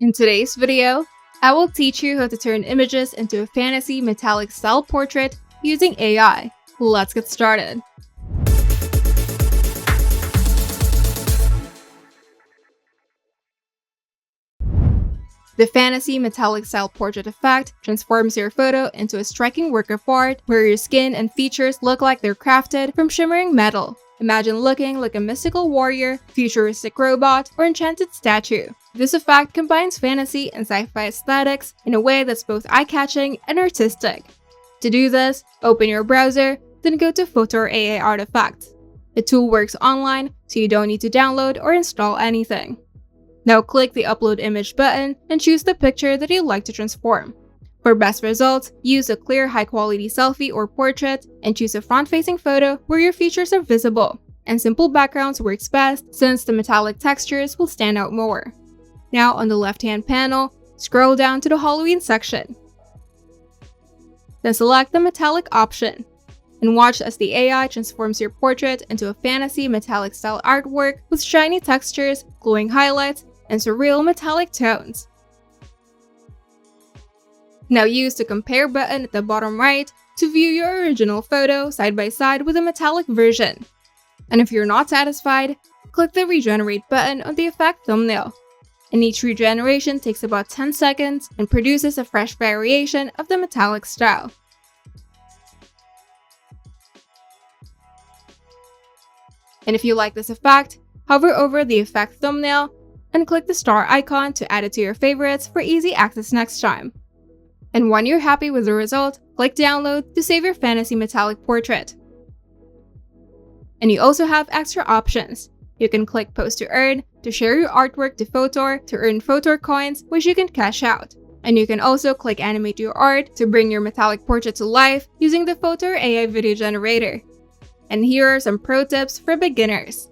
In today's video, I will teach you how to turn images into a fantasy metallic style portrait using AI. Let's get started. The fantasy metallic style portrait effect transforms your photo into a striking work of art where your skin and features look like they're crafted from shimmering metal. Imagine looking like a mystical warrior, futuristic robot, or enchanted statue. This effect combines fantasy and sci-fi aesthetics in a way that's both eye-catching and artistic. To do this, open your browser, then go to Photor AI Artifacts. The tool works online, so you don't need to download or install anything. Now click the Upload Image button and choose the picture that you'd like to transform. For best results, use a clear high-quality selfie or portrait and choose a front-facing photo where your features are visible. And simple backgrounds works best since the metallic textures will stand out more. Now on the left-hand panel, scroll down to the Halloween section. Then select the metallic option and watch as the AI transforms your portrait into a fantasy metallic style artwork with shiny textures, glowing highlights, and surreal metallic tones. Now use the compare button at the bottom right to view your original photo side by side with a metallic version. And if you're not satisfied, click the regenerate button on the effect thumbnail. And each regeneration takes about 10 seconds and produces a fresh variation of the metallic style. And if you like this effect, hover over the effect thumbnail and click the star icon to add it to your favorites for easy access next time. And when you're happy with the result, click download to save your fantasy metallic portrait. And you also have extra options. You can click post to earn to share your artwork to Photor to earn Photor coins, which you can cash out. And you can also click animate your art to bring your metallic portrait to life using the Photor AI video generator. And here are some pro tips for beginners.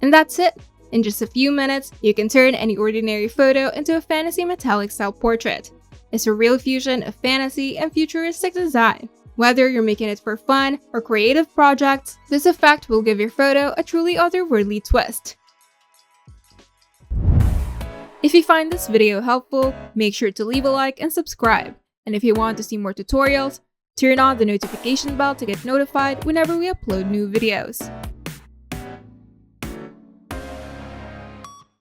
And that's it. In just a few minutes, you can turn any ordinary photo into a fantasy metallic style portrait. It's a real fusion of fantasy and futuristic design. Whether you're making it for fun or creative projects, this effect will give your photo a truly otherworldly twist. If you find this video helpful, make sure to leave a like and subscribe. And if you want to see more tutorials, turn on the notification bell to get notified whenever we upload new videos.